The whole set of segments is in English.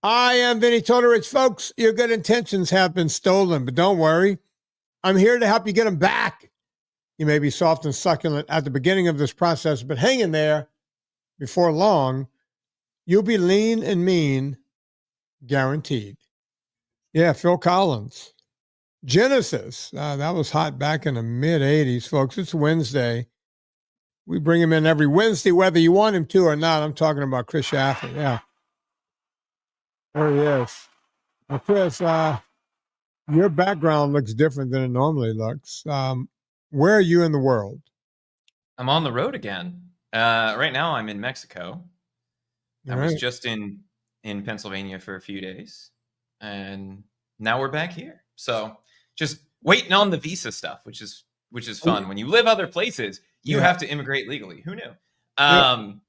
Hi, I'm Vinnie Tortorich. Folks, your good intentions have been stolen, but don't worry. I'm here to help you get them back. You may be soft and succulent at the beginning of this process, but hang in there. Before long, you'll be lean and mean, guaranteed. Yeah, Phil Collins. Genesis. That was hot back in the mid 80s, folks. It's Wednesday. We bring him in every Wednesday, whether you want him to or not. I'm talking about Chris Shaffer. Yeah. There he is. Now, Chris, your background looks different than it normally looks. Where are you in the world? I'm on the road again. Right now, I'm in Mexico. I was just in Pennsylvania for a few days, and now we're back here. So just waiting on the visa stuff, which is fun. When you live other places, you have to immigrate legally. Who knew?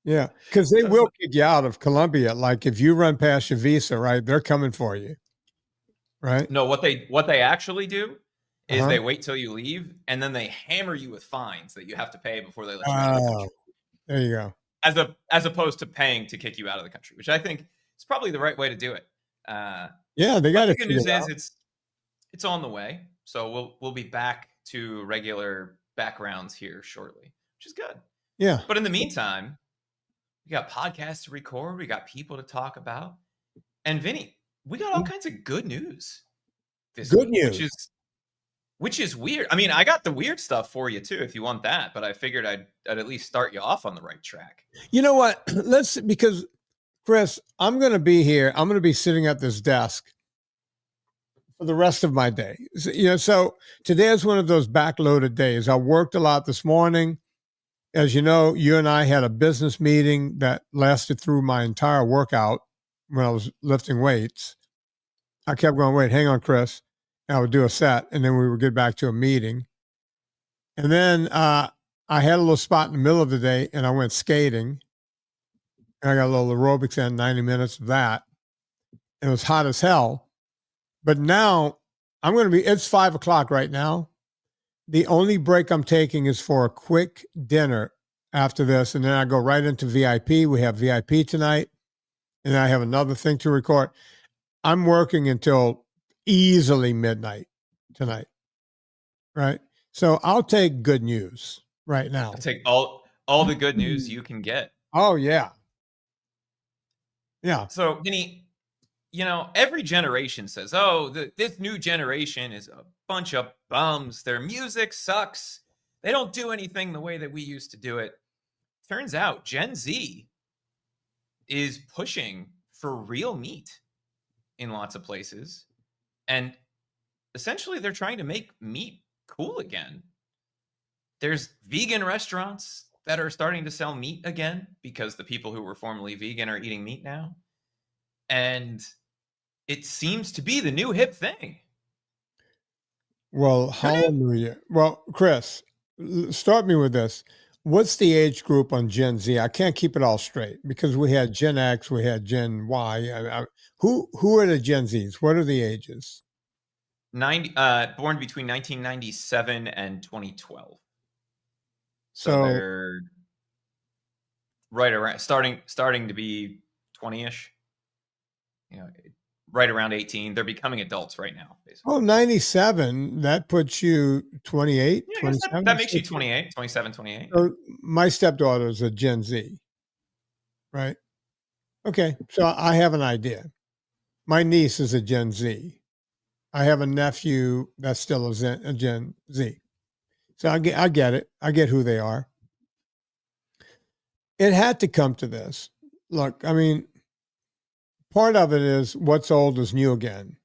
Yeah, because they will kick you out of Colombia. Like if you run past your visa, right? They're coming for you, right? No, what they actually do is they wait till you leave, and then they hammer you with fines that you have to pay before they let you out of the country. There you go. As opposed to paying to kick you out of the country, which I think is probably the right way to do it. Yeah, they got it. The good news is it's on the way, so we'll be back to regular backgrounds here shortly, which is good. Yeah. But in the meantime, we got podcasts to record, we got people to talk about, and Vinny, we got all kinds of good news this week, which is weird. I mean, I got the weird stuff for you too, if you want that, but I figured I'd at least start you off on the right track. You know what? Because Chris, I'm going to be here. I'm going to be sitting at this desk for the rest of my day. So today is one of those backloaded days. I worked a lot this morning. As you know, you and I had a business meeting that lasted through my entire workout when I was lifting weights. I kept going, wait, hang on, Chris. And I would do a set, and then we would get back to a meeting. And then I had a little spot in the middle of the day, and I went skating. And I got a little aerobics in, 90 minutes of that. And it was hot as hell. But now it's 5 o'clock right now. The only break I'm taking is for a quick dinner after this. And then I go right into VIP. We have VIP tonight. And then I have another thing to record. I'm working until easily midnight tonight. Right. So I'll take good news right now. I'll take all the good news you can get. Oh, yeah. Yeah. So, Vinny, every generation says, oh, this new generation is a bunch of bums. Their music sucks. They don't do anything the way that we used to do it. Turns out Gen Z is pushing for real meat in lots of places. And essentially, they're trying to make meat cool again. There's vegan restaurants that are starting to sell meat again because the people who were formerly vegan are eating meat now. And it seems to be the new hip thing. Well, hallelujah. Well, Chris, start me with this. What's the age group on Gen Z? I can't keep it all straight because we had Gen X, we had Gen Y. Who are the Gen Zs? What are the ages? Born between 1997 and 2012. So they're right around starting to be 20-ish. Right around 18. They're becoming adults right now, basically. Oh, 97. That puts you 28, yeah, 27? That makes you 28, 27, 28. So my stepdaughter is a Gen Z, right? Okay, so I have an idea. My niece is a Gen Z. I have a nephew that's still a Gen Z. So I get it. I get who they are. It had to come to this. Look, I mean, part of it is what's old is new again.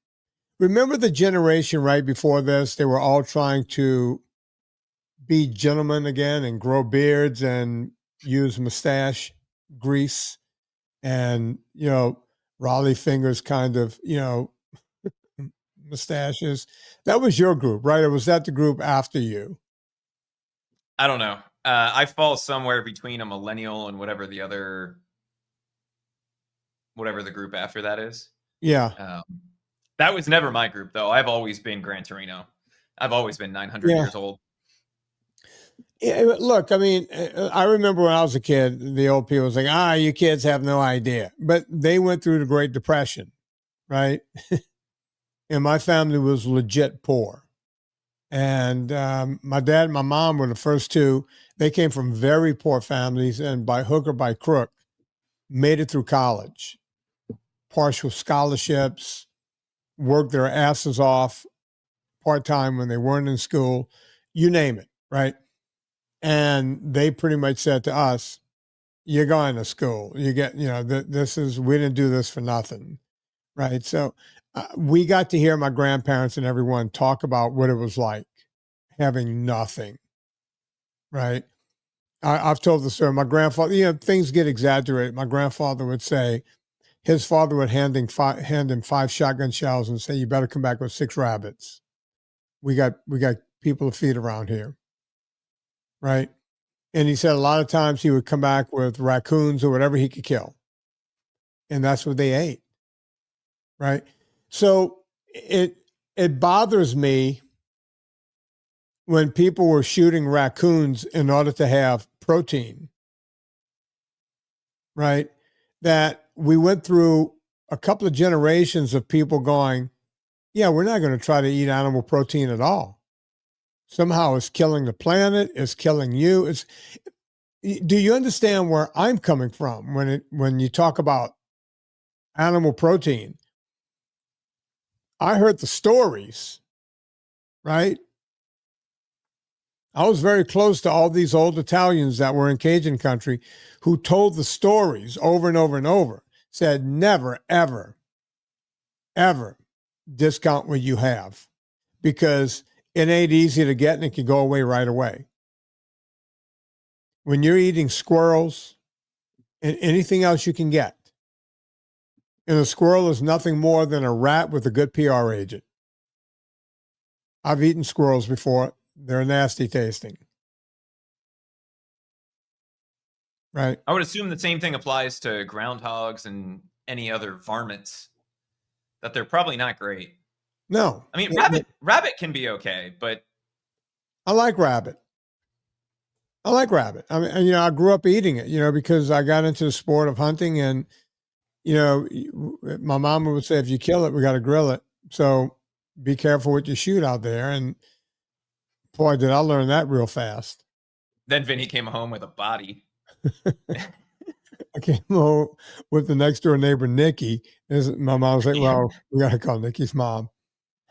Remember the generation right before this? They were all trying to be gentlemen again and grow beards and use mustache grease and, Raleigh fingers kind of, mustaches. That was your group, right? Or was that the group after you? I don't know. I fall somewhere between a millennial and whatever the group after that is. Yeah. That was never my group, though. I've always been Gran Torino. I've always been 900 years old. Look, I mean, I remember when I was a kid, the old people was like, you kids have no idea. But they went through the Great Depression, right? And my family was legit poor. And my dad and my mom were the first two. They came from very poor families and by hook or by crook made it through college, partial scholarships, worked their asses off part-time when they weren't in school, you name it, right? And they pretty much said to us, you're going to school. You get, we didn't do this for nothing, right? So we got to hear my grandparents and everyone talk about what it was like having nothing, right? I've told the story. My grandfather, things get exaggerated. My grandfather would say his father would hand him 5 shotgun shells and say, you better come back with 6 rabbits. We got people to feed around here, right? And he said a lot of times he would come back with raccoons or whatever he could kill. And that's what they ate. Right. So it bothers me when people were shooting raccoons in order to have protein. Right. That we went through a couple of generations of people going, yeah, we're not going to try to eat animal protein at all. Somehow it's killing the planet. It's killing you. Do you understand where I'm coming from when you talk about animal protein? I heard the stories, right? I was very close to all these old Italians that were in Cajun country who told the stories over and over and over, said never, ever, ever discount what you have because it ain't easy to get and it can go away right away. When you're eating squirrels and anything else you can get, and a squirrel is nothing more than a rat with a good PR agent. I've eaten squirrels before. They're nasty tasting. Right. I would assume the same thing applies to groundhogs and any other varmints, that they're probably not great. No. I mean, rabbit can be okay, but I like rabbit. I mean, I grew up eating it, because I got into the sport of hunting and, my mom would say, if you kill it, we got to grill it. So be careful what you shoot out there. And boy, did I learn that real fast. Then Vinnie came home with a body. I came home with the next door neighbor, Nikki. My mom was like, well, we got to call Nikki's mom.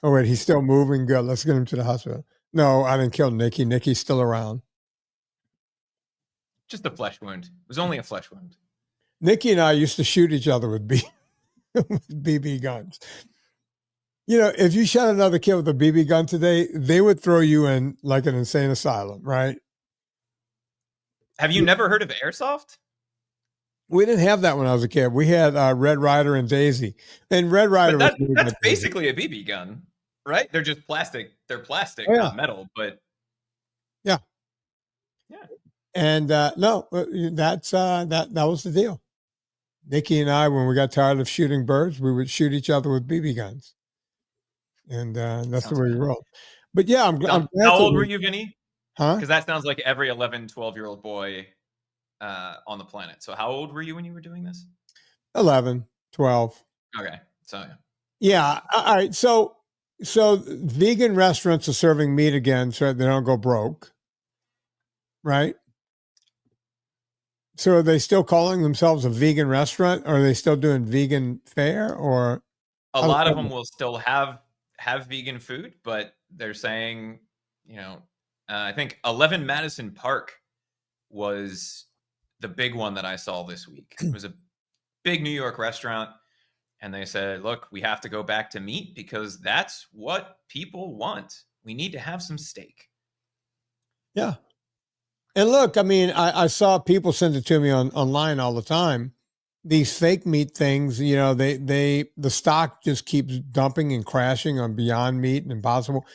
Oh, wait, he's still moving. Good. Let's get him to the hospital. No, I didn't kill Nikki. Nikki's still around. Just a flesh wound. It was only a flesh wound. Nikki and I used to shoot each other with BB guns. If you shot another kid with a BB gun today, they would throw you in like an insane asylum, right? Have you never heard of airsoft? We didn't have that when I was a kid. We had Red Ryder and Daisy. And Red Ryder that's basically a BB gun, right? They're just plastic. They're plastic, not metal, but yeah. And no, that's that was the deal. Nikki and I, when we got tired of shooting birds, we would shoot each other with BB guns. And that's the way we rolled. But yeah, I'm glad. How old were you, Vinnie? Huh? Because that sounds like every 11, 12-year-old boy on the planet. So how old were you when you were doing this? 11, 12. Okay. So yeah. All right. So vegan restaurants are serving meat again so they don't go broke. Right? So are they still calling themselves a vegan restaurant? Or are they still doing vegan fare? Or a lot of them will still have vegan food, but they're saying, I think 11 Madison Park was the big one that I saw this week. It was a big New York restaurant. And they said, look, we have to go back to meat because that's what people want. We need to have some steak. Yeah. And look, I mean, I saw people send it to me online all the time. These fake meat things, the stock just keeps dumping and crashing on Beyond Meat and Impossible.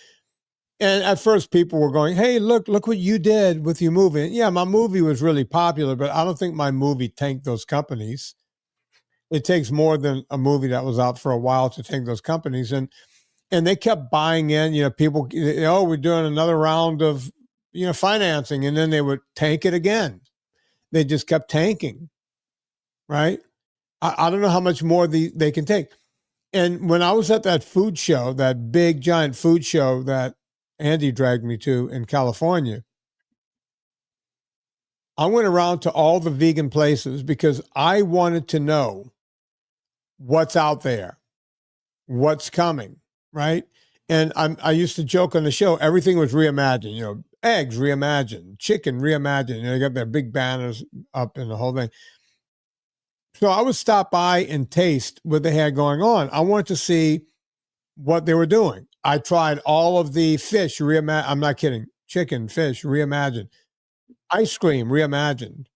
And at first people were going, hey, look what you did with your movie. And yeah, my movie was really popular, but I don't think my movie tanked those companies. It takes more than a movie that was out for a while to tank those companies. And they kept buying in, people, we're doing another round of financing, and then they would tank it again. They just kept tanking, right? I don't know how much more they can take. And when I was at that food show, that big giant food show that Andy dragged me to in California, I went around to all the vegan places because I wanted to know what's out there, what's coming, right? And I used to joke on the show, everything was reimagined, eggs reimagined, chicken reimagined. They got their big banners up and the whole thing. So I would stop by and taste what they had going on. I wanted to see what they were doing. I tried all of the fish reimagined. I'm not kidding. Chicken, fish reimagined. Ice cream reimagined.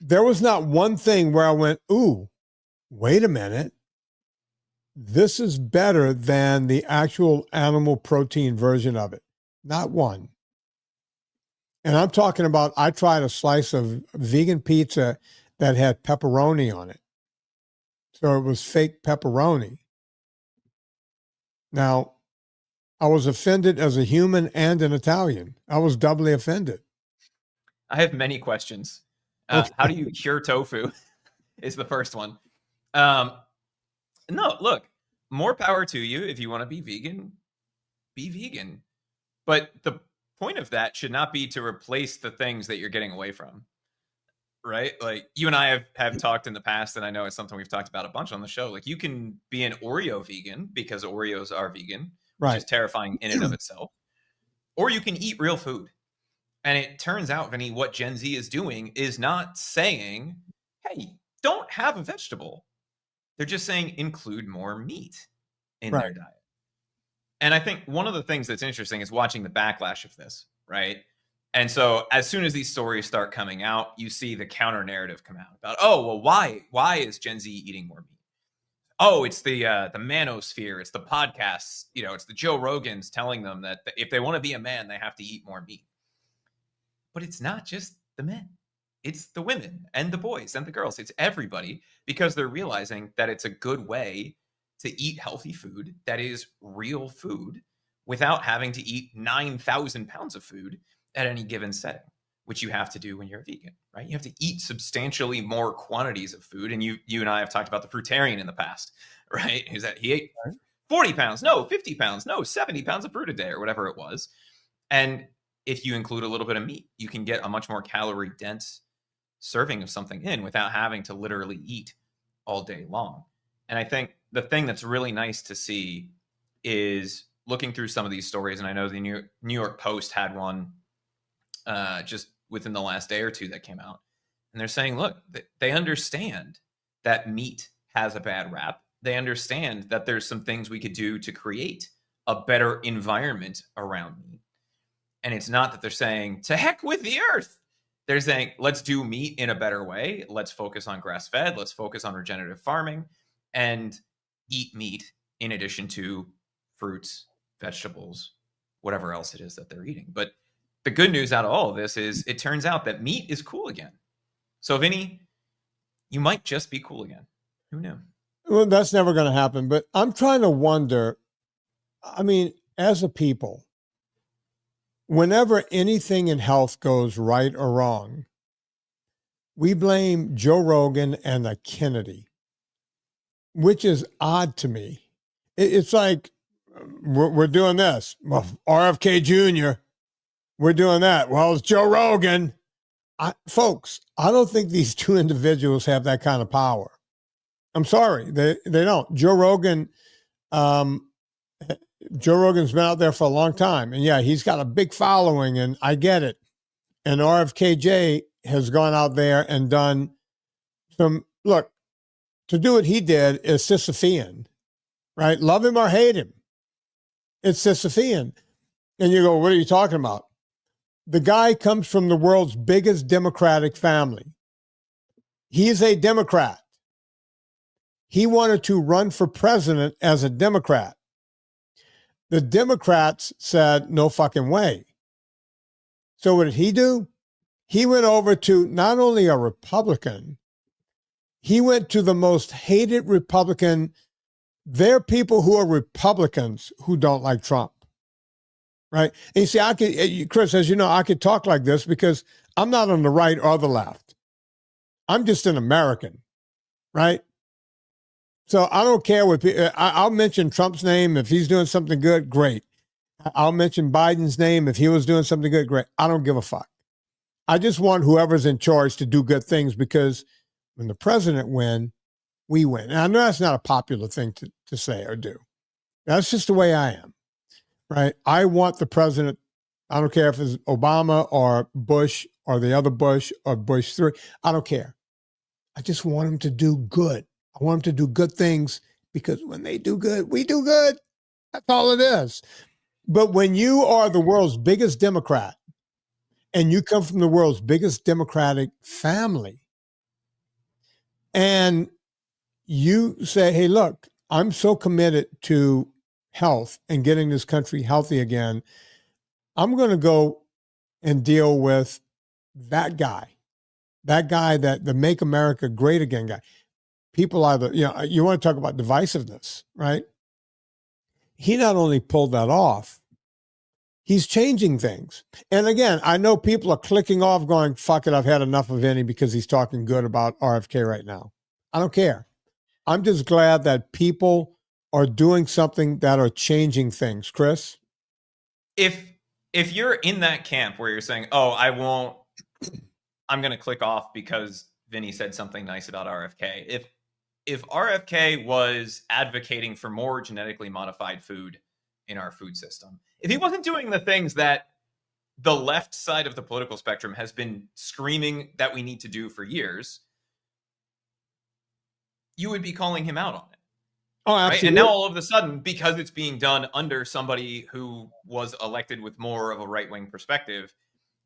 There was not one thing where I went, ooh, wait a minute. This is better than the actual animal protein version of it. Not one. And I'm talking about, I tried a slice of vegan pizza that had pepperoni on it. So it was fake pepperoni. Now, I was offended as a human and an Italian. I was doubly offended. I have many questions. Okay. How do you cure tofu is the first one. No, look, more power to you. If you want to be vegan, be vegan. But the point of that should not be to replace the things that you're getting away from, right? Like you and I have talked in the past, and I know it's something we've talked about a bunch on the show. Like you can be an Oreo vegan because Oreos are vegan, Right. which is terrifying in and of itself. Or you can eat real food. And it turns out, Vinnie, what Gen Z is doing is not saying, hey, don't have a vegetable. They're just saying include more meat in their diet. And I think one of the things that's interesting is watching the backlash of this, right? And so as soon as these stories start coming out, you see the counter narrative come out about, oh, well, why is Gen Z eating more meat? Oh, it's the manosphere, it's the podcasts, it's the Joe Rogans telling them that if they want to be a man, they have to eat more meat. But it's not just the men. It's the women and the boys and the girls. It's everybody, because they're realizing that it's a good way to eat healthy food that is real food without having to eat 9,000 pounds of food at any given setting, which you have to do when you're a vegan, right? You have to eat substantially more quantities of food. And you and I have talked about the fruitarian in the past, right? Is that he ate 40 pounds, no, 50 pounds, no, 70 pounds of fruit a day or whatever it was. And if you include a little bit of meat, you can get a much more calorie dense serving of something in without having to literally eat all day long. And I think the thing that's really nice to see is looking through some of these stories. And I know the New York Post had one just within the last day or two that came out. And they're saying, look, they understand that meat has a bad rap. They understand that there's some things we could do to create a better environment around meat. And it's not that they're saying, to heck with the earth. They're saying, let's do meat in a better way. Let's focus on grass-fed. Let's focus on regenerative farming and eat meat in addition to fruits, vegetables, whatever else it is that they're eating. But the good news out of all of this is it turns out that meat is cool again. So, Vinnie, you might just be cool again. Who knew? Well, that's never going to happen. But I'm trying to wonder, I mean, as a people, whenever anything in health goes right or wrong, we blame Joe Rogan and the Kennedy, which is odd to me. It's like, we're doing this. Well, RFK Jr., we're doing that. Well, it's Joe Rogan. Folks, I don't think these two individuals have that kind of power. I'm sorry, they don't. Joe Rogan's been out there for a long time. And yeah, he's got a big following, and I get it. And RFKJ has gone out there and done some, look, to do what he did is Sisyphean, right? Love him or hate him. It's Sisyphean. And you go, what are you talking about? The guy comes from the world's biggest Democratic family. He's a Democrat. He wanted to run for president as a Democrat. The Democrats said, no fucking way. So what did he do? He went over to not only a Republican, he went to the most hated Republican. There are people who are Republicans who don't like Trump. right? And you see, Chris, as you know, I could talk like this because I'm not on the right or the left. I'm just an American, right? So I don't care what I'll mention Trump's name if he's doing something good, great. I'll mention Biden's name if he was doing something good, great. I don't give a fuck. I just want whoever's in charge to do good things because when the president wins, we win. And I know that's not a popular thing to say or do. That's just the way I am, right? I want the president, I don't care if it's Obama or Bush or the other Bush or Bush 3. I don't care. I just want him to do good. I want him to do good things because when they do good, we do good. That's all it is. But when you are the world's biggest Democrat and you come from the world's biggest Democratic family and you say, hey, look, I'm so committed to health and getting this country healthy again, I'm going to go and deal with that guy that the Make America Great Again guy. People either, you want to talk about divisiveness, right? He not only pulled that off, he's changing things. And again, I know people are clicking off going, fuck it, I've had enough of Vinnie because he's talking good about RFK right now. I don't care. I'm just glad that people are doing something that are changing things. Chris? If you're in that camp where you're saying, oh, I'm going to click off because Vinnie said something nice about RFK. If RFK was advocating for more genetically modified food in our food system, if he wasn't doing the things that the left side of the political spectrum has been screaming that we need to do for years, you would be calling him out on it. Oh, absolutely. Right? And now all of a sudden, because it's being done under somebody who was elected with more of a right-wing perspective,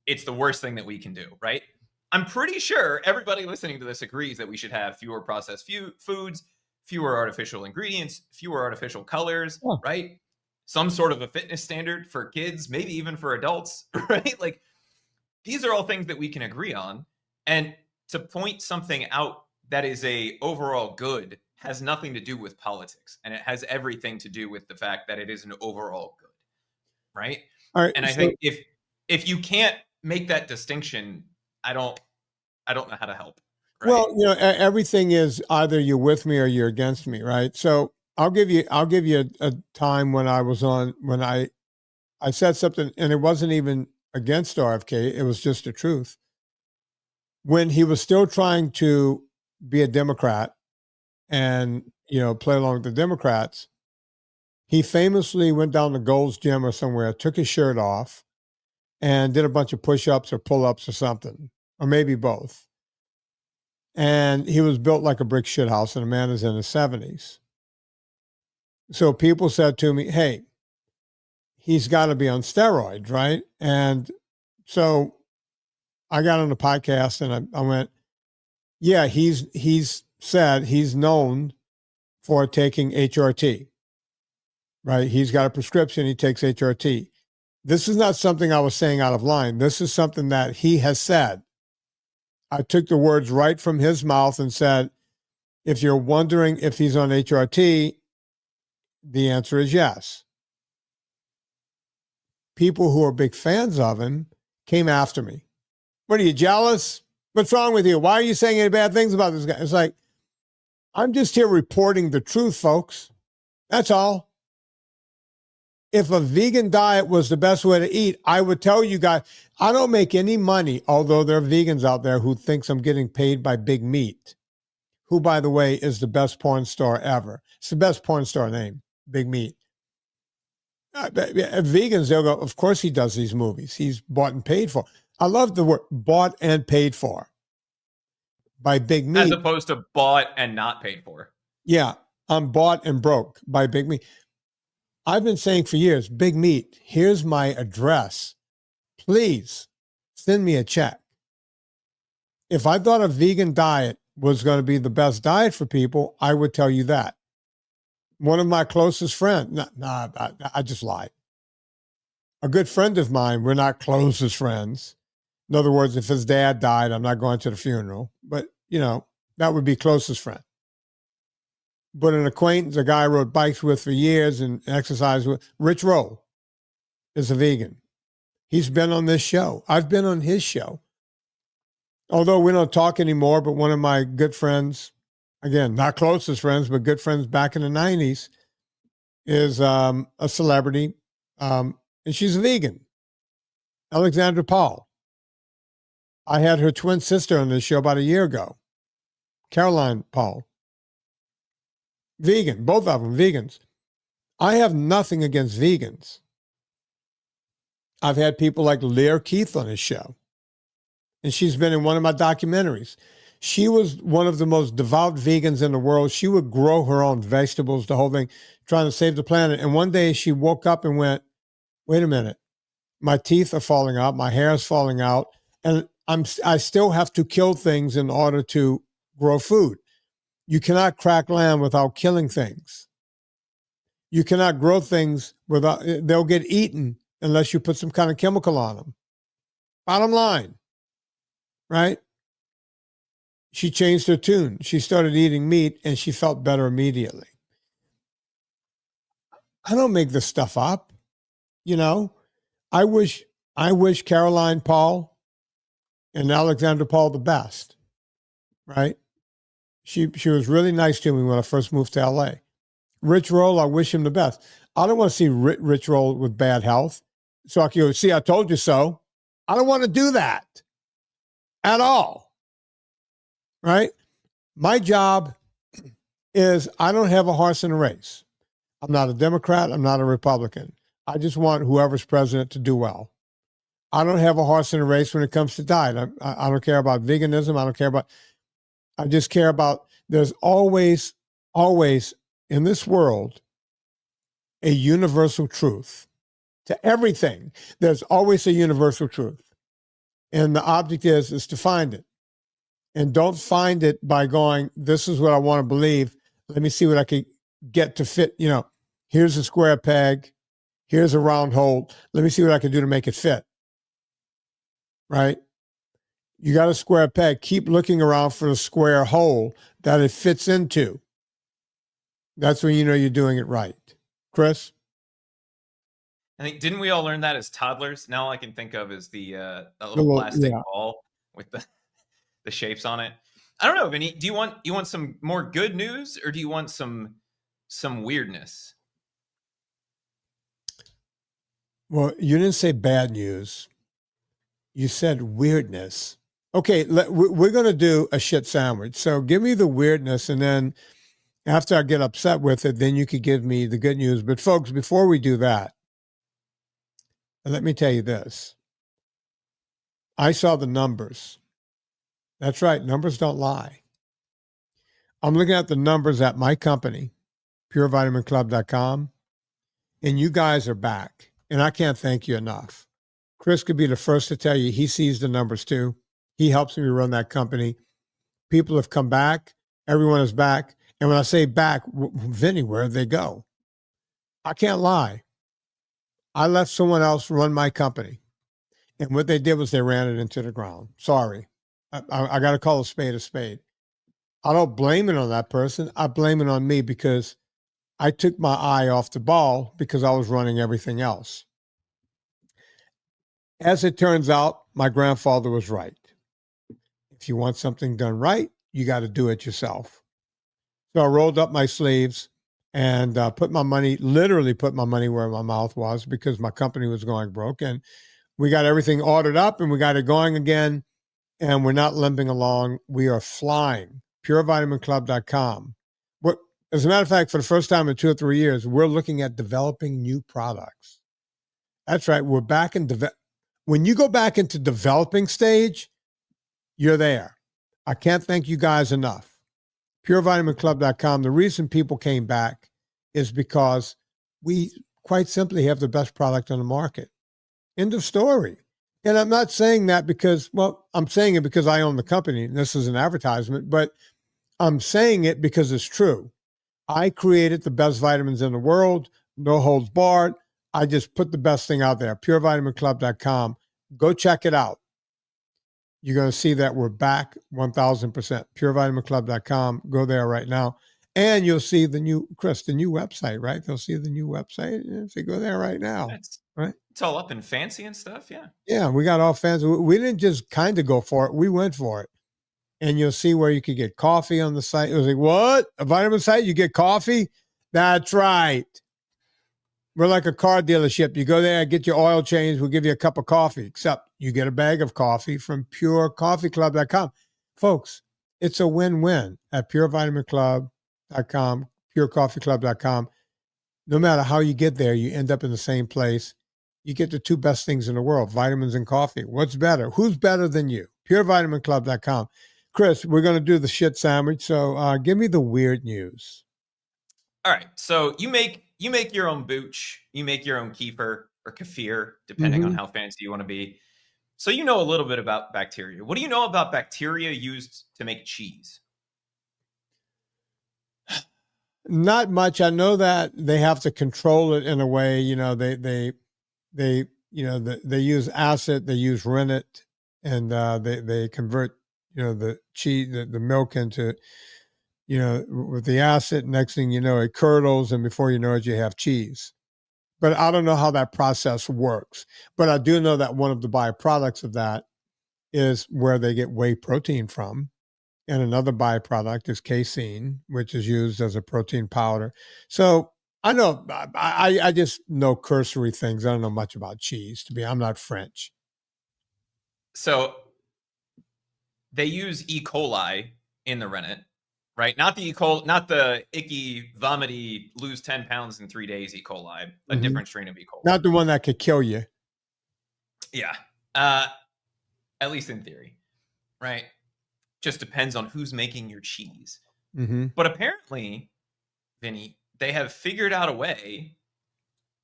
it's the worst thing that we can do, right? I'm pretty sure everybody listening to this agrees that we should have fewer processed foods, fewer artificial ingredients, fewer artificial colors, right? Some sort of a fitness standard for kids, maybe even for adults, right? Like, these are all things that we can agree on. And to point something out that is a overall good has nothing to do with politics. And it has everything to do with the fact that it is an overall good, right? All right, and I think if you can't make that distinction, I don't know how to help. Right? Well, everything is either you're with me or you're against me, right? So I'll give you a time when I said something and it wasn't even against RFK. It was just the truth. When he was still trying to be a Democrat and, play along with the Democrats, he famously went down to Gold's Gym or somewhere, took his shirt off and did a bunch of push-ups or pull-ups or something, or maybe both. And he was built like a brick shit house, and the man is in his 70s. So people said to me, hey, he's got to be on steroids, right? And so I got on the podcast and I went, yeah, he's said he's known for taking HRT, right? He's got a prescription, he takes HRT. This is not something I was saying out of line. This is something that he has said. I took the words right from his mouth and said, if you're wondering if he's on HRT, the answer is yes. People who are big fans of him came after me. What are you, jealous? What's wrong with you? Why are you saying any bad things about this guy? It's like, I'm just here reporting the truth, folks. That's all. If a vegan diet was the best way to eat, I would tell you guys, I don't make any money, although there are vegans out there who thinks I'm getting paid by Big Meat, who, by the way, is the best porn star ever. It's the best porn star name, Big Meat. Vegans, they'll go, of course he does these movies. He's bought and paid for. I love the word bought and paid for by Big Meat. As opposed to bought and not paid for. Yeah, I'm bought and broke by Big Meat. I've been saying for years, Big Meat, here's my address. Please send me a check. If I thought a vegan diet was going to be the best diet for people, I would tell you that. One of my closest friends, I just lied. A good friend of mine, we're not closest friends. In other words, if his dad died, I'm not going to the funeral. But, that would be closest friend. But an acquaintance, a guy I rode bikes with for years and exercised with, Rich Roll. is a vegan. He's been on this show. I've been on his show. Although we don't talk anymore, but one of my good friends, again, not closest friends, but good friends back in the 90s, is a celebrity, and she's a vegan. Alexandra Paul. I had her twin sister on this show about a year ago, Caroline Paul. Vegan, both of them vegans. I have nothing against vegans. I've had people like Lear Keith on his show, and she's been in one of my documentaries. She was one of the most devout vegans in the world. She would grow her own vegetables, the whole thing, trying to save the planet. And one day she woke up and went, wait a minute, my teeth are falling out, my hair is falling out, and I still have to kill things in order to grow food. You cannot crack land without killing things. You cannot grow things without, they'll get eaten unless you put some kind of chemical on them. Bottom line, right? She changed her tune. She started eating meat and she felt better immediately. I don't make this stuff up. You know, I wish Caroline Paul and Alexandra Paul the best, right? She was really nice to me when I first moved to LA. Rich Roll, I wish him the best. I don't want to see Rich Roll with bad health. So I can go, see, I told you so. I don't want to do that at all. Right? My job is I don't have a horse in a race. I'm not a Democrat. I'm not a Republican. I just want whoever's president to do well. I don't have a horse in a race when it comes to diet. I don't care about veganism. I just care about, there's always in this world a universal truth to everything. There's always a universal truth. And the object is to find it. And don't find it by going, this is what I want to believe. Let me see what I can get to fit. You know, here's a square peg. Here's a round hole. Let me see what I can do to make it fit. Right? You got a square peg. Keep looking around for the square hole that it fits into. That's when you know you're doing it right. Chris? I think, didn't we all learn that as toddlers? Now all I can think of is the little plastic ball with the shapes on it. I don't know, Vinny. Do you want some more good news, or do you want some weirdness? Well, you didn't say bad news. You said weirdness. Okay, we're going to do a shit sandwich. So give me the weirdness, and then after I get upset with it, then you could give me the good news. But folks, before we do that, let me tell you this. I saw the numbers. That's right. Numbers don't lie. I'm looking at the numbers at my company, purevitaminclub.com, and you guys are back. And I can't thank you enough. Chris could be the first to tell you he sees the numbers too. He helps me run that company. People have come back. Everyone is back. And when I say back, Vinny, where'd they go? I can't lie. I let someone else run my company. And what they did was they ran it into the ground. Sorry. I got to call a spade a spade. I don't blame it on that person. I blame it on me because I took my eye off the ball because I was running everything else. As it turns out, my grandfather was right. If you want something done right, you got to do it yourself. So I rolled up my sleeves and literally put my money where my mouth was because my company was going broke. And we got everything ordered up and we got it going again. And we're not limping along. We are flying. PureVitaminClub.com. As a matter of fact, for the first time in 2 or 3 years, we're looking at developing new products. That's right. We're back in when you go back into developing stage, you're there. I can't thank you guys enough. PureVitaminClub.com. The reason people came back is because we quite simply have the best product on the market. End of story. And I'm not saying that because, well, I'm saying it because I own the company. And this is an advertisement, but I'm saying it because it's true. I created the best vitamins in the world, no holds barred. I just put the best thing out there, purevitaminclub.com. Go check it out. You're going to see that we're back 1,000%. Purevitaminclub.com. Go there right now. And you'll see the new website, right? They'll see the new website if they go there right now, right? It's all up and fancy and stuff. Yeah. Yeah, we got all fans. We didn't just kind of go for it. We went for it. And you'll see where you could get coffee on the site. It was like, what? A vitamin site? You get coffee? That's right. We're like a car dealership. You go there, get your oil changed. We'll give you a cup of coffee, except you get a bag of coffee from purecoffeeclub.com. Folks, it's a win-win at purevitaminclub.com, purecoffeeclub.com. No matter how you get there, you end up in the same place. You get the two best things in the world, vitamins and coffee. What's better? Who's better than you? Purevitaminclub.com. Chris, we're going to do the shit sandwich. So give me the weird news. All right. So you make your own booch, you make your own kefir or kefir, depending on how fancy you want to be. So you know a little bit about bacteria. What do you know about bacteria used to make cheese? Not much. I know that they have to control it in a way. You know, they use acid, they use rennet, and they convert the cheese, the milk into with the acid. Next thing you know, it curdles, and before you know it, you have cheese. But I don't know how that process works. But I do know that one of the byproducts of that is where they get whey protein from. And another byproduct is casein, which is used as a protein powder. So I know, I just know cursory things. I don't know much about cheese. I'm not French. So they use E. coli in the rennet, right? Not the icky, vomity, lose 10 pounds in 3 days E. coli, a different strain of E. coli. Not the one that could kill you. Yeah. At least in theory, right? Just depends on who's making your cheese. But apparently, Vinny, they have figured out a way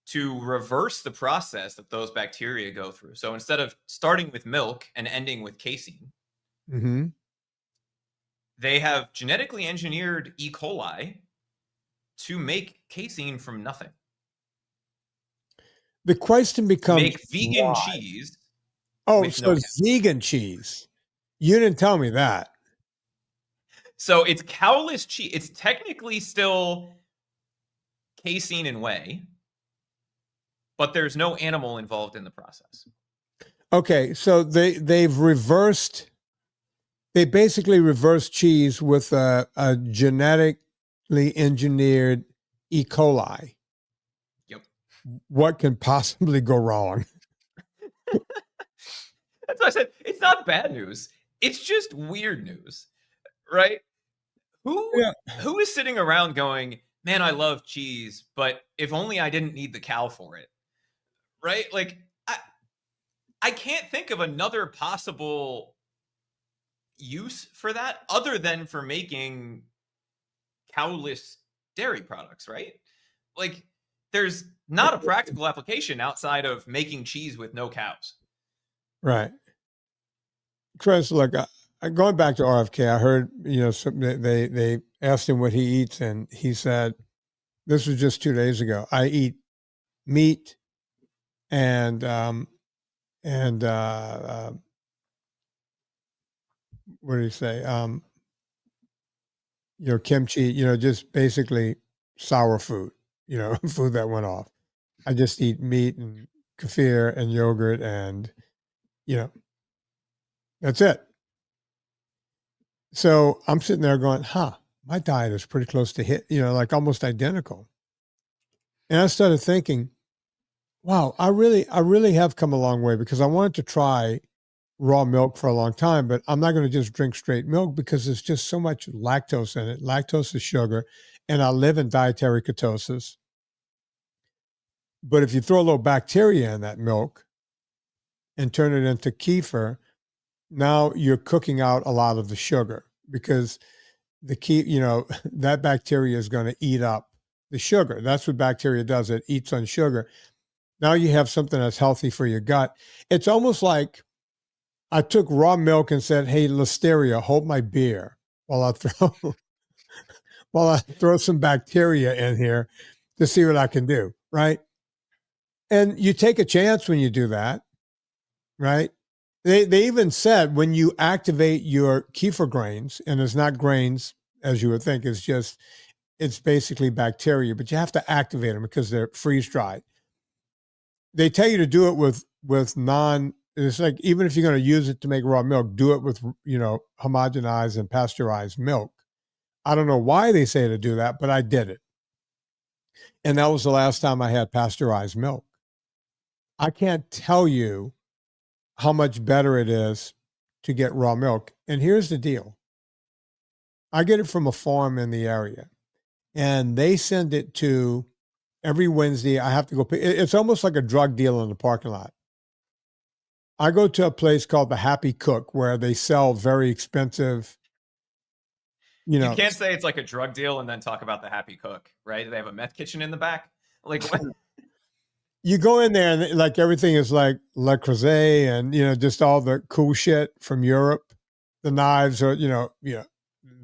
to reverse the process that those bacteria go through. So instead of starting with milk and ending with casein, they have genetically engineered E. coli to make casein from nothing. The question becomes, make vegan cheese. Oh, so it's vegan cheese. You didn't tell me that. So it's cowless cheese. It's technically still casein and whey, but there's no animal involved in the process. Okay, so they basically reversed cheese with a genetically engineered E. coli. Yep. What can possibly go wrong? That's what I said. It's not bad news. It's just weird news, right? Who is sitting around going, man, I love cheese, but if only I didn't need the cow for it, right? Like, I can't think of another possible use for that other than for making cowless dairy products, right? Like, there's not a practical application outside of making cheese with no cows. Right. Chris, look, going back to RFK, I heard, they asked him what he eats, and he said, this was just 2 days ago, I eat meat and what did he say? Kimchi, just basically sour food, food that went off. I just eat meat and kefir and yogurt and, that's it. So I'm sitting there going, my diet is pretty close to hit, like almost identical. And I started thinking, wow, I really have come a long way, because I wanted to try raw milk for a long time, but I'm not going to just drink straight milk because there's just so much lactose in it. Lactose is sugar, and I live in dietary ketosis. But if you throw a little bacteria in that milk and turn it into kefir, now you're cooking out a lot of the sugar, because that bacteria is going to eat up the sugar. That's what bacteria does. It eats on sugar. Now you have something that's healthy for your gut. It's almost like I took raw milk and said, hey, Listeria, hold my beer while I throw some bacteria in here to see what I can do, right? And you take a chance when you do that, right? They even said when you activate your kefir grains, and it's not grains as you would think, it's just it's basically bacteria, but you have to activate them because they're freeze dried. They tell you to do it with it's like, even if you're going to use it to make raw milk, do it with, homogenized and pasteurized milk. I don't know why they say to do that, but I did it. And that was the last time I had pasteurized milk. I can't tell you how much better it is to get raw milk. And here's the deal. I get it from a farm in the area, and they send it to every Wednesday. I have to go pick. It's almost like a drug deal in the parking lot. I go to a place called the Happy Cook where they sell very expensive, You can't say it's like a drug deal and then talk about the Happy Cook, right? Do they have a meth kitchen in the back? Like, what? You go in there and like everything is like Le Creuset and, just all the cool shit from Europe. The knives are, the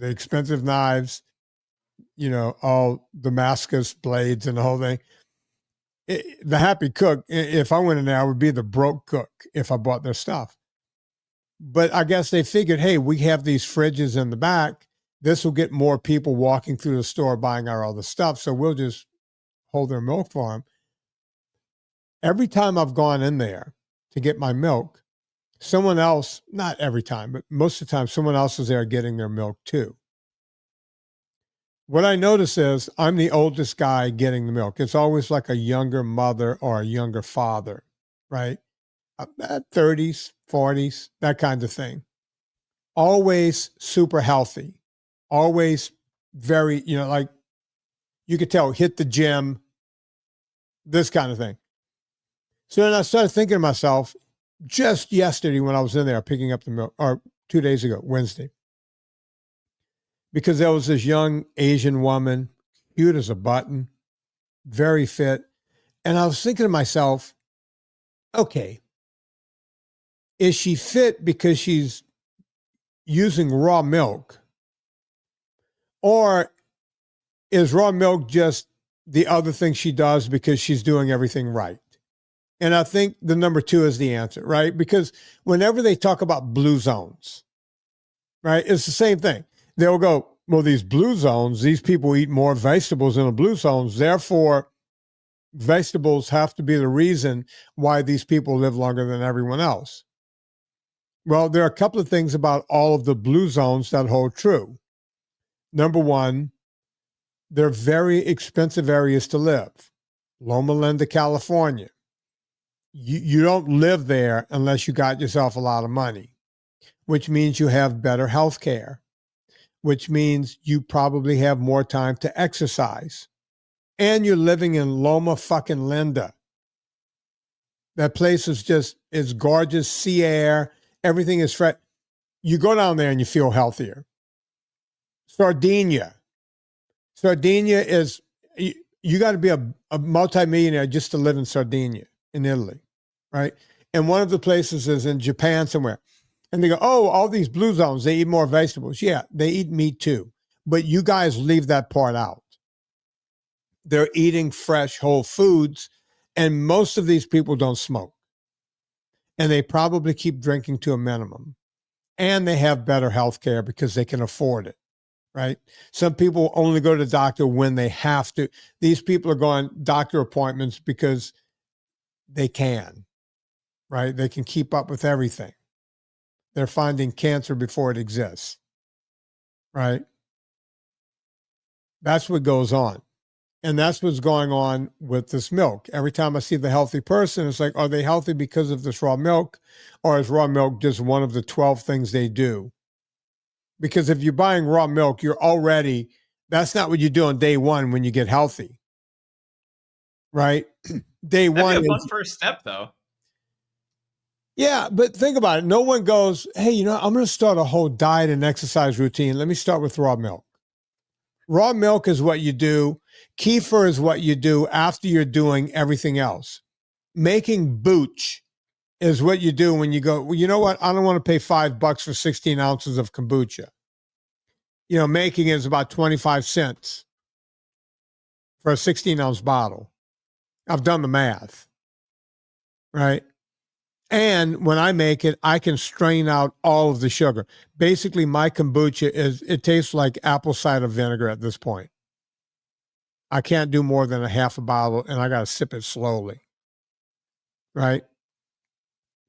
expensive knives, all Damascus blades and the whole thing. The Happy Cook, if I went in there, I would be the broke cook if I bought their stuff. But I guess they figured, hey, we have these fridges in the back. This will get more people walking through the store buying our other stuff. So we'll just hold their milk for them. Every time I've gone in there to get my milk, someone else, not every time, but most of the time, someone else is there getting their milk too. What I notice is I'm the oldest guy getting the milk. It's always like a younger mother or a younger father, right? 30s, 40s, that kind of thing. Always super healthy. Always very, like you could tell, hit the gym, this kind of thing. So then I started thinking to myself, just yesterday when I was in there picking up the milk, or 2 days ago, Wednesday, because there was this young Asian woman, cute as a button, very fit. And I was thinking to myself, okay, is she fit because she's using raw milk? Or is raw milk just the other thing she does because she's doing everything right? And I think the number 2 is the answer, right? Because whenever they talk about blue zones, right, it's the same thing. They'll go, well, these blue zones, these people eat more vegetables in the blue zones. Therefore, vegetables have to be the reason why these people live longer than everyone else. Well, there are a couple of things about all of the blue zones that hold true. Number 1, they're very expensive areas to live. Loma Linda, California. You don't live there unless you got yourself a lot of money, which means you have better health care, which means you probably have more time to exercise. And you're living in Loma fucking Linda. That place is it's gorgeous, sea air, everything is fresh. You go down there and you feel healthier. Sardinia is, you got to be a multimillionaire just to live in Sardinia in Italy, right? And one of the places is in Japan somewhere. And they go, oh, all these blue zones, they eat more vegetables. Yeah, they eat meat too. But you guys leave that part out. They're eating fresh, whole foods. And most of these people don't smoke. And they probably keep drinking to a minimum. And they have better health care because they can afford it, right? Some people only go to the doctor when they have to. These people are going doctor appointments because they can, right? They can keep up with everything. They're finding cancer before it exists, right? That's what goes on. And that's what's going on with this milk. Every time I see the healthy person, it's like, are they healthy because of this raw milk? Or is raw milk just one of the 12 things they do? Because if you're buying raw milk, that's not what you do on day 1 when you get healthy, right? Day 1 That'd be a fun first step, though. Yeah, but think about it. No one goes, hey, I'm going to start a whole diet and exercise routine. Let me start with raw milk. Raw milk is what you do. Kefir is what you do after you're doing everything else. Making booch is what you do when you go, well, you know what? I don't want to pay $5 for 16 ounces of kombucha. Making is about 25 cents for a 16-ounce bottle. I've done the math, right? And when I make it, I can strain out all of the sugar. Basically, my kombucha it tastes like apple cider vinegar at this point. I can't do more than a half a bottle, and I got to sip it slowly. Right.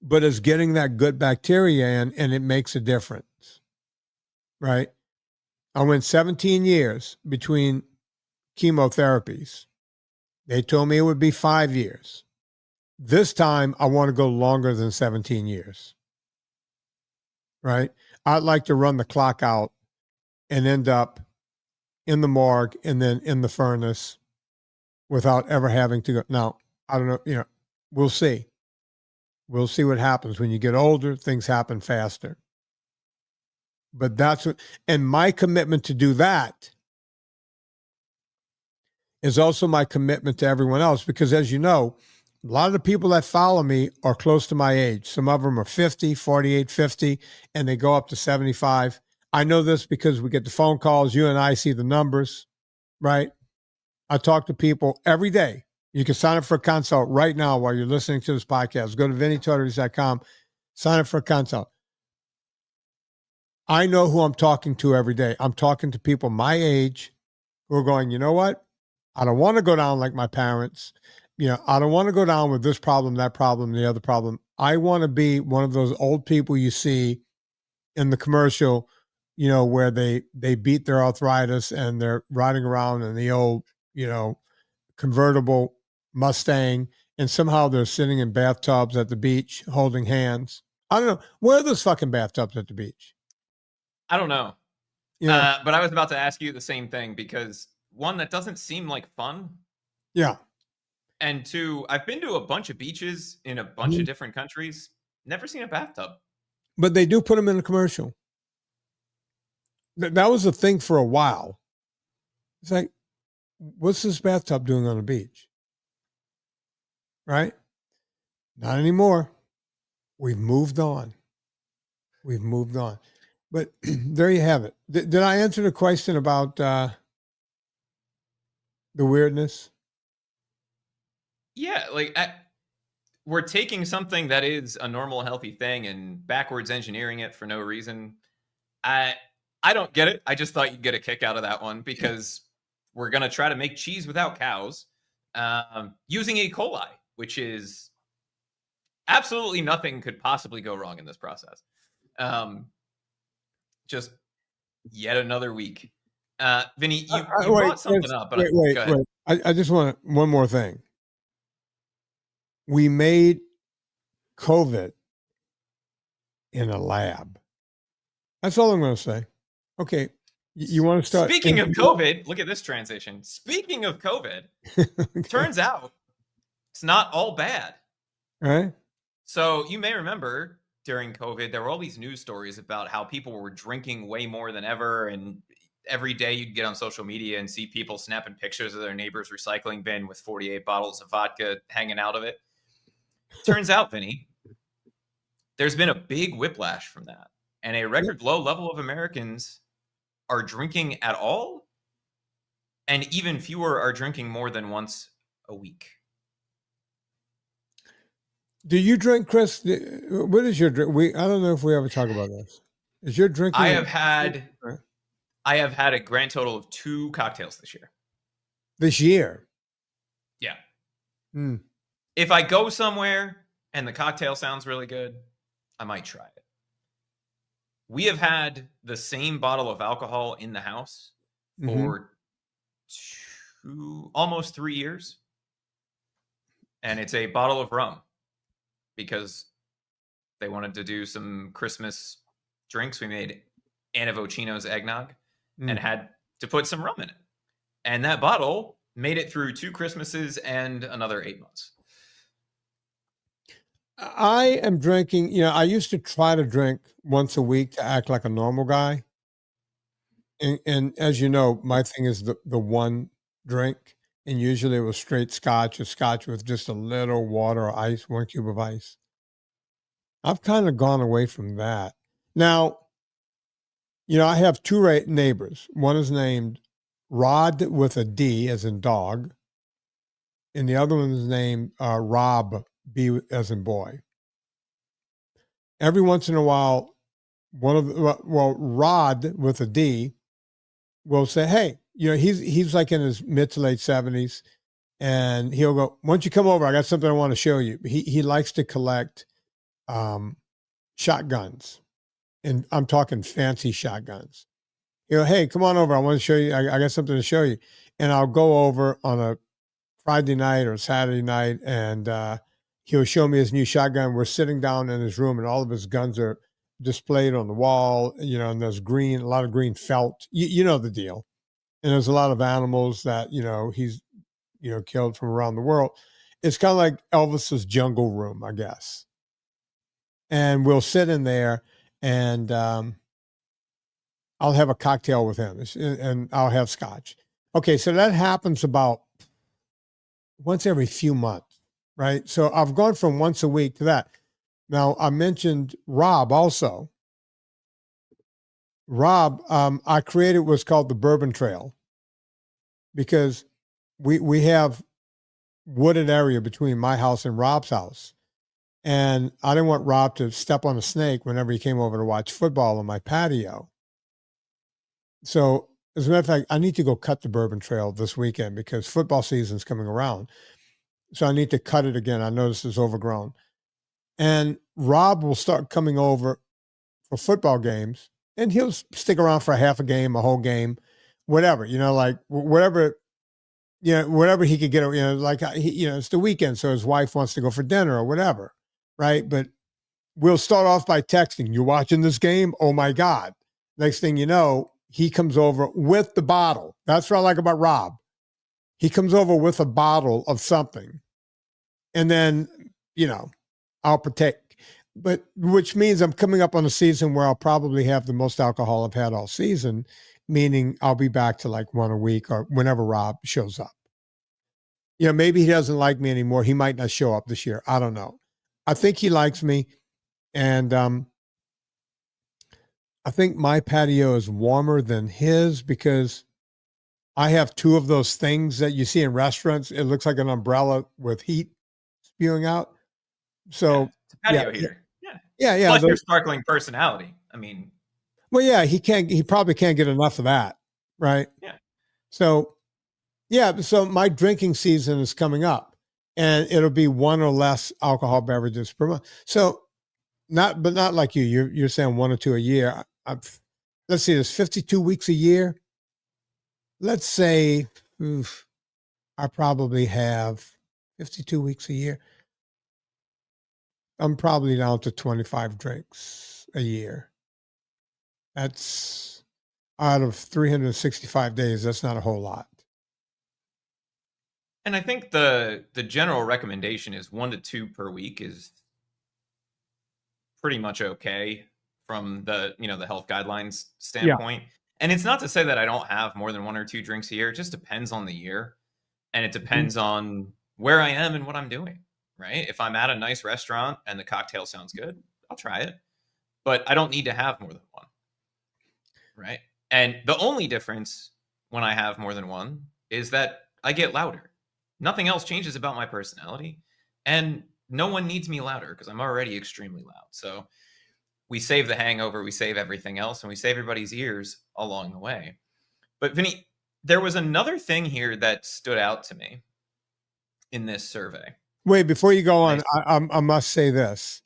But it's getting that good bacteria in, and it makes a difference. Right. I went 17 years between chemotherapies. They told me it would be 5 years. This time, I want to go longer than 17 years. Right. I'd like to run the clock out and end up in the morgue and then in the furnace without ever having to go. Now, I don't know, we'll see. We'll see what happens. When you get older, things happen faster. But that's what, and my commitment to do that is also my commitment to everyone else, because as you know, a lot of the people that follow me are close to my age. Some of them are 50, 48, 50, and they go up to 75. I know this because we get the phone calls. You and I see the numbers, right? I talk to people every day. You can sign up for a consult right now while you're listening to this podcast. Go to VinnieTortorich.com, sign up for a consult. I know who I'm talking to every day. I'm talking to people my age who are going, you know what? I don't want to go down like my parents. I don't want to go down with this problem, that problem, the other problem. I want to be one of those old people you see in the commercial, where they beat their arthritis and they're riding around in the old, convertible Mustang, and somehow they're sitting in bathtubs at the beach holding hands. I don't know. Where are those fucking bathtubs at the beach? I don't know. But I was about to ask you the same thing, because one, that doesn't seem like fun. Yeah. And two, I've been to a bunch of beaches in a bunch of different countries. Never seen a bathtub. But they do put them in a commercial. That was a thing for a while. It's like, what's this bathtub doing on the beach? Right? Not anymore. We've moved on. But there you have it. Did I answer the question about the weirdness? Yeah, we're taking something that is a normal, healthy thing and backwards engineering it for no reason. I don't get it. I just thought you'd get a kick out of that one, because we're going to try to make cheese without cows using E. coli, which is absolutely nothing could possibly go wrong in this process. Just yet another week. Vinnie, you brought something up. But wait. I just want one more thing. We made COVID in a lab. That's all I'm going to say. Okay. You want to start? Speaking of COVID, look at this transition. Speaking of COVID, okay. Turns out it's not all bad. All right. So you may remember during COVID, there were all these news stories about how people were drinking way more than ever. And every day you'd get on social media and see people snapping pictures of their neighbor's recycling bin with 48 bottles of vodka hanging out of it. Turns out, Vinnie, there's been a big whiplash from that. And a record low level of Americans are drinking at all. And even fewer are drinking more than once a week. Do you drink, Chris? What is your drink? I don't know if we ever talk about this. Is your drinking? I have had a grand total of 2 cocktails this year. This year? Yeah. If I go somewhere and the cocktail sounds really good, I might try it. We have had the same bottle of alcohol in the house for almost 3 years. And it's a bottle of rum, because they wanted to do some Christmas drinks. We made Anna Vocino's eggnog and had to put some rum in it. And that bottle made it through 2 Christmases and another 8 months. I am drinking, I used to try to drink once a week to act like a normal guy. And as you know, my thing is the one drink. And usually it was straight scotch or scotch with just a little water or ice, 1 cube of ice. I've kind of gone away from that. Now, I have 2 neighbors. One is named Rod with a D as in dog. And the other one is named Rob, B as in boy. Every once in a while, Rod with a D will say, hey, he's like in his mid to late 70s, and he'll go, "Why don't you come over? I got something I want to show you." He likes to collect shotguns, and I'm talking fancy shotguns. Hey, come on over. I want to show you. I got something to show you. And I'll go over on a Friday night or Saturday night, and he'll show me his new shotgun. We're sitting down in his room, and all of his guns are displayed on the wall, and there's a lot of green felt. You know the deal. And there's a lot of animals that, he's, killed from around the world. It's kind of like Elvis's jungle room, I guess. And we'll sit in there, and I'll have a cocktail with him, and I'll have scotch. Okay, so that happens about once every few months, right? So I've gone from once a week to that. Now, I mentioned Rob also. Rob, I created what's called the Bourbon Trail, because we have wooded area between my house and Rob's house. And I didn't want Rob to step on a snake whenever he came over to watch football on my patio. So, as a matter of fact, I need to go cut the Bourbon Trail this weekend because football season's coming around. So I need to cut it again. I notice it's overgrown. And Rob will start coming over for football games, and he'll stick around for a half a game, a whole game, whatever, like whatever he could get, like, it's the weekend. So his wife wants to go for dinner or whatever. Right. But we'll start off by texting, "You're watching this game? Oh my God." Next thing you know, he comes over with the bottle. That's what I like about Rob. He comes over with a bottle of something, and then, I'll partake. But which means I'm coming up on a season where I'll probably have the most alcohol I've had all season, meaning I'll be back to like one a week or whenever Rob shows up. Maybe he doesn't like me anymore. He might not show up this year. I don't know. I think he likes me. And I think my patio is warmer than his because I have two of those things that you see in restaurants. It looks like an umbrella with heat spewing out. So it's a patio heater. Yeah. Plus your sparkling personality. I mean, well, yeah, he probably can't get enough of that. Right. Yeah. So, so my drinking season is coming up, and it'll be one or less alcohol beverages per month. So not like you. You're saying one or two a year. Let's see, there's 52 weeks a year. Let's say I probably have 52 weeks a year. I'm probably down to 25 drinks a year. That's out of 365 days. That's not a whole lot. And I think the general recommendation is 1 to 2 per week is pretty much okay from the the health guidelines standpoint. Yeah. And it's not to say that I don't have more than 1 or 2 drinks a year. It just depends on the year, and it depends on where I am and what I'm doing. Right? If I'm at a nice restaurant and the cocktail sounds good, I'll try it, but I don't need to have more than one. Right? And the only difference when I have more than one is that I get louder. Nothing else changes about my personality, and no one needs me louder because I'm already extremely loud. So we save the hangover, we save everything else, and we save everybody's ears along the way. But Vinnie, there was another thing here that stood out to me in this survey. Wait, before you go on, I must say this.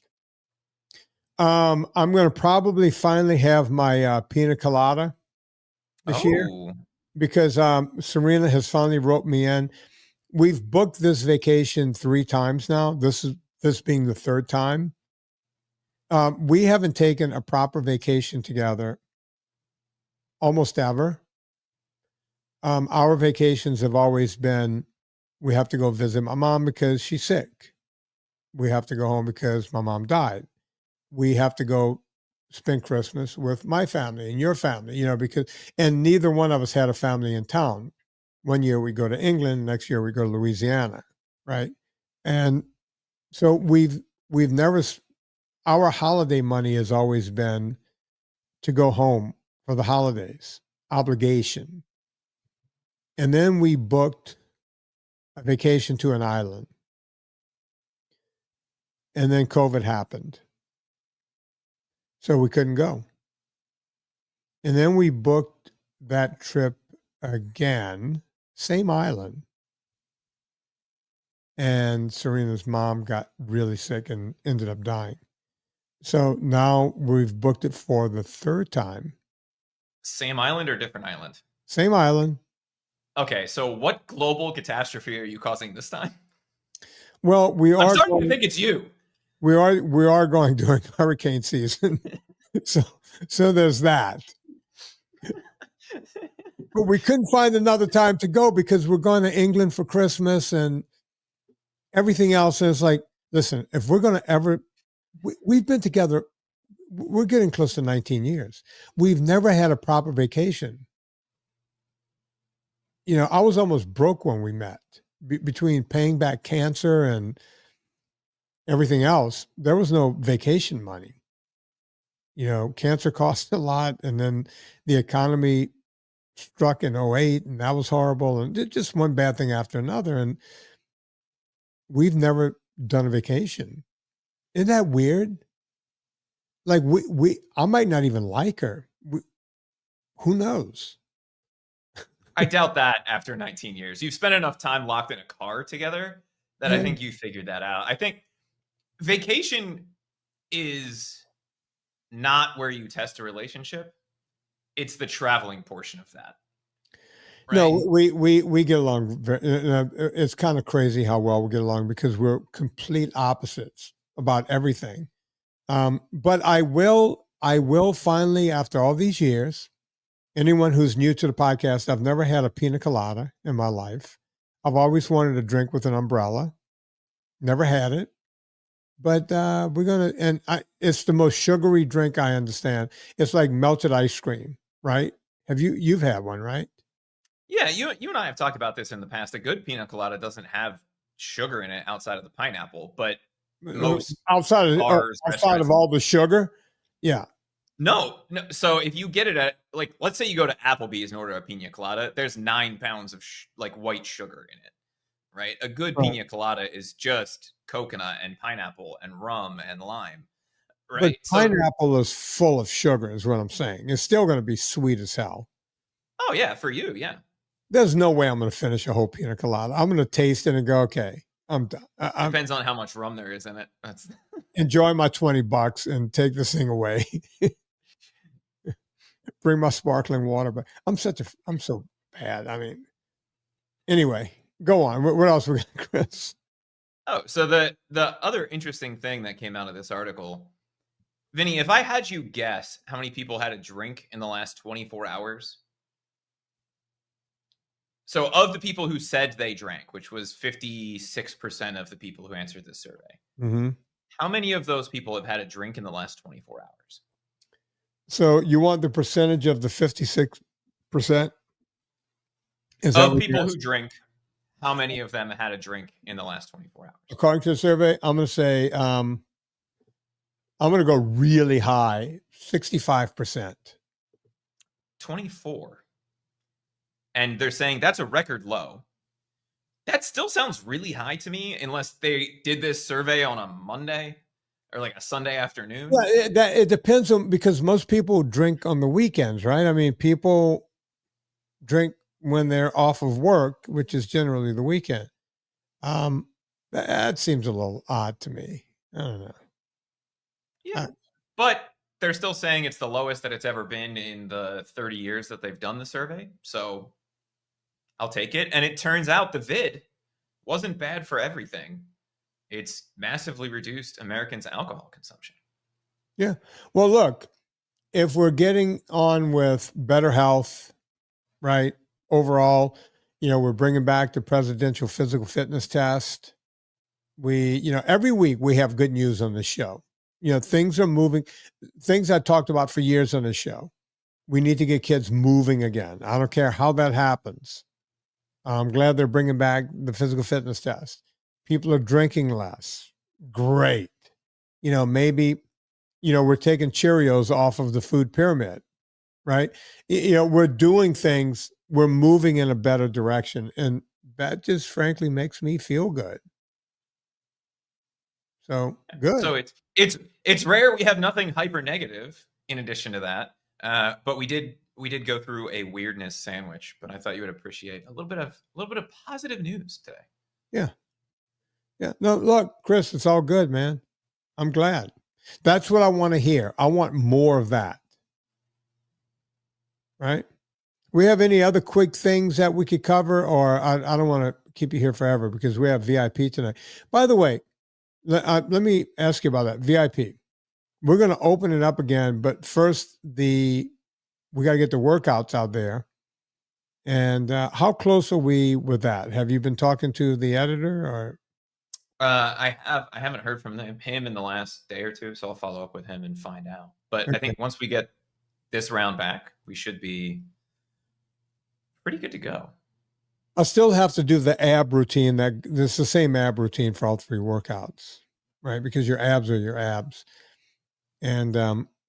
I'm going to probably finally have my pina colada this year because Serena has finally wrote me in. We've booked this vacation 3 times now. This being the 3rd time. We haven't taken a proper vacation together almost ever. Our vacations have always been, we have to go visit my mom because she's sick. We have to go home because my mom died. We have to go spend Christmas with my family and your family, and neither one of us had a family in town. One year we go to England, next year we go to Louisiana, right? And so we've never, our holiday money has always been to go home for the holidays, obligation. And then we booked a vacation to an island. And then COVID happened. So we couldn't go. And then we booked that trip again, same island. And Serena's mom got really sick and ended up dying. So now we've booked it for the third time. Same island or different island? Same island. Okay, so what global catastrophe are you causing this time? Well, I'm starting to think it's you. We are going during hurricane season. so there's that. But we couldn't find another time to go because we're going to England for Christmas and everything else. And it's like, listen, if we're going to ever, we've been together, we're getting close to 19 years. We've never had a proper vacation. You know, I was almost broke when we met. Between paying back cancer and everything else, there was no vacation money. You know, cancer cost a lot, and then the economy struck in '08, and that was horrible, and just one bad thing after another. And we've never done a vacation. Isn't that weird? Like I might not even like her. Who knows? I doubt that after 19 years. You've spent enough time locked in a car together that I think you figured that out. I think vacation is not where you test a relationship. It's the traveling portion of that. Right? No, we get along. It's kind of crazy how well we get along because we're complete opposites about everything. But I will finally, after all these years, anyone who's new to the podcast, I've never had a pina colada in my life. I've always wanted a drink with an umbrella. Never had it. But we're going to, and it's the most sugary drink I understand. It's like melted ice cream, right? You've had one, right? Yeah, you and I have talked about this in the past. A good pina colada doesn't have sugar in it outside of the pineapple, but most outside of all the sugar. Yeah. No. So if you get it at, like, let's say you go to Applebee's and order a pina colada, there's 9 pounds of like white sugar in it, right? A good pina colada is just coconut and pineapple and rum and lime, right? But pineapple is full of sugar, is what I'm saying. It's still going to be sweet as hell. Oh yeah, for you, yeah. There's no way I'm going to finish a whole pina colada. I'm going to taste it and go, okay, I'm done. Depends on how much rum there is in it. Enjoy my $20 and take this thing away. Bring my sparkling water, but I'm so bad. I mean, anyway, go on. What else we got, Chris? Oh, so the other interesting thing that came out of this article, Vinny, if I had you guess how many people had a drink in the last 24 hours. So of the people who said they drank, which was 56% of the people who answered this survey, how many of those people have had a drink in the last 24 hours? So you want the percentage of the 56%? Of people who drink, how many of them had a drink in the last 24 hours? According to the survey, I'm going to say, I'm going to go really high, 65%. 24. And they're saying that's a record low. That still sounds really high to me, unless they did this survey on a Monday or like a Sunday afternoon. Yeah, it depends on, because most people drink on the weekends, right? I mean, people drink when they're off of work, which is generally the weekend. That seems a little odd to me. I don't know. Yeah, but they're still saying it's the lowest that it's ever been in the 30 years that they've done the survey. So I'll take it. And it turns out the vid wasn't bad for everything. It's massively reduced Americans' alcohol consumption. Yeah. Well, look, if we're getting on with better health, right, overall, we're bringing back the presidential physical fitness test. Every week we have good news on the show. Things are moving, things I talked about for years on the show. We need to get kids moving again. I don't care how that happens. I'm glad they're bringing back the physical fitness test. People are drinking less. Great. Maybe, we're taking Cheerios off of the food pyramid, right? We're doing things, we're moving in a better direction. And that just frankly makes me feel good. So good. So it's rare we have nothing hyper negative in addition to that. But we did we did go through a weirdness sandwich, but I thought you would appreciate a little bit of positive news today. Yeah. Yeah. No, look, Chris, it's all good, man. I'm glad. That's what I want to hear. I want more of that. Right? We have any other quick things that we could cover, or I don't want to keep you here forever because we have VIP tonight. By the way, let me ask you about that VIP. We're going to open it up again, but first we got to get the workouts out there. And how close are we with that? Have you been talking to the editor, or? I haven't heard from him in the last day or two, so I'll follow up with him and find out. But Okay. I think once we get this round back, we should be pretty good to go. I still have to do the ab routine. It's the same ab routine for all three workouts, right? Because your abs are your abs. And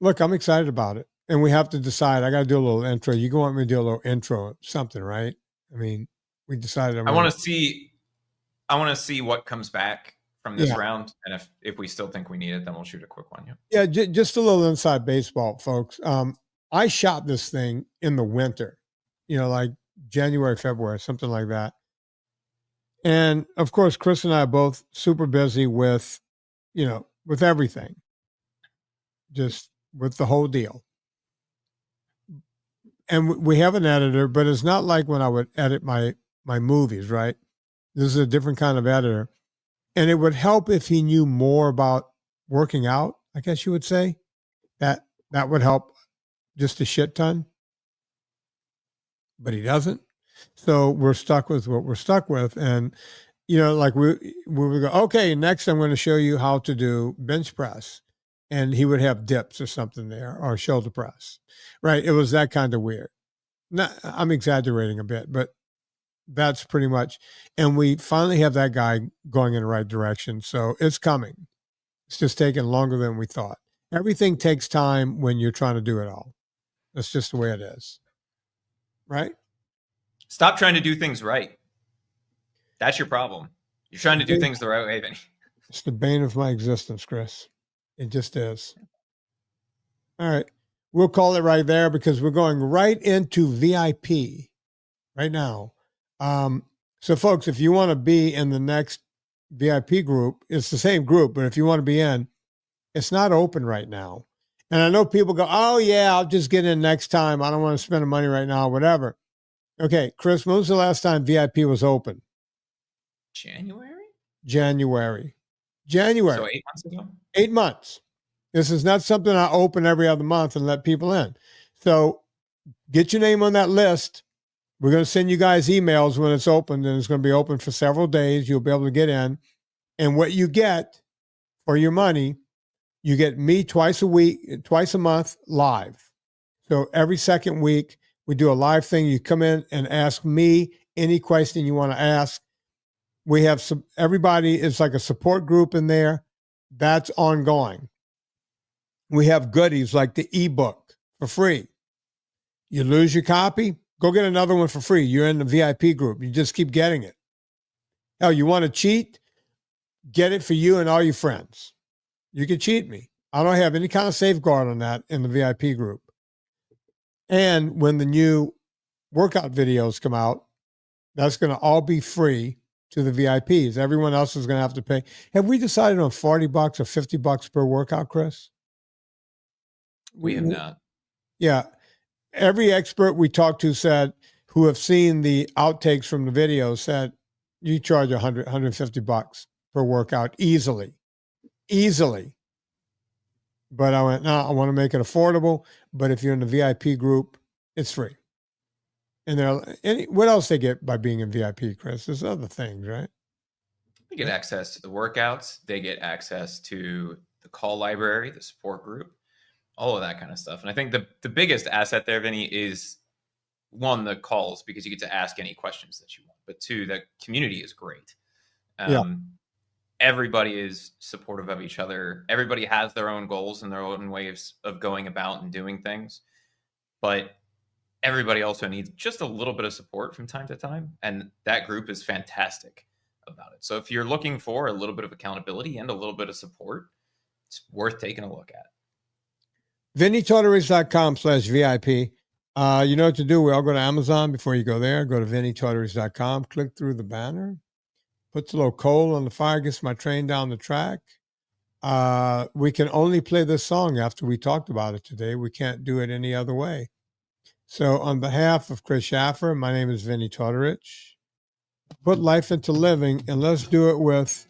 look, I'm excited about it. And we have to decide. I got to do a little intro. You want me to do a little intro, something, right? I mean, we decided. I want to see what comes back from this round, and if we still think we need it, then we'll shoot a quick one. Yeah, just a little inside baseball, folks. I shot this thing in the winter, like January, February, something like that. And of course, Chris and I are both super busy with everything, just with the whole deal. And we have an editor, but it's not like when I would edit my movies, right? This is a different kind of editor. And it would help if he knew more about working out, I guess you would say. That would help just a shit ton. But he doesn't. So we're stuck with what we're stuck with. And, like we would go, okay, next I'm going to show you how to do bench press. And he would have dips or something there, or shoulder press, right? It was that kind of weird. I'm exaggerating a bit, but that's pretty much. And we finally have that guy going in the right direction. So it's coming. It's just taking longer than we thought. Everything takes time when you're trying to do it all. That's just the way it is. Right? Stop trying to do things right. That's your problem. You're trying to do things the right way, Vinny. It's the bane of my existence, Chris. It just is. All right. We'll call it right there because we're going right into VIP right now. So folks, if you want to be in the next VIP group, it's the same group, but if you want to be in, it's not open right now. And I know people go, oh yeah, I'll just get in next time. I don't want to spend the money right now, whatever. Okay, Chris, when was the last time VIP was open? January. So 8 months ago? 8 months. This is not something I open every other month and let people in. So get your name on that list. We're going to send you guys emails when it's open, and it's going to be open for several days. You'll be able to get in. And what you get for your money, you get me twice a month live. So every second week, we do a live thing. You come in and ask me any question you want to ask. We have everybody is like a support group in there. That's ongoing. We have goodies like the ebook for free. You lose your copy, go get another one for free. You're in the VIP group. You just keep getting it. Hell, you want to cheat? Get it for you and all your friends. You can cheat me. I don't have any kind of safeguard on that in the VIP group. And when the new workout videos come out, that's going to all be free to the VIPs. Everyone else is going to have to pay. Have we decided on $40 or $50 per workout, Chris? We have not. Yeah. Every expert we talked to said, who have seen the outtakes from the video, said you charge $100, $150 per workout easily. But I went, no, I want to make it affordable. But if you're in the VIP group, it's free. And what else they get by being in VIP, Chris? There's other things, right? They get access to the workouts. They get access to the call library, the support group, all of that kind of stuff. And I think the biggest asset there, Vinny, is one, the calls, because you get to ask any questions that you want. But two, the community is great. Everybody is supportive of each other. Everybody has their own goals and their own ways of going about and doing things. But everybody also needs just a little bit of support from time to time. And that group is fantastic about it. So if you're looking for a little bit of accountability and a little bit of support, it's worth taking a look at. VinnieTortorich.com/VIP. You know what to do. We all go to Amazon. Before you go there, go to VinnieTortorich.com, click through the banner, puts a little coal on the fire, gets my train down the track. We can only play this song after we talked about it today. We can't do it any other way. So on behalf of Chris Shaffer, my name is Vinnie Tortorich. Put life into living, and let's do it with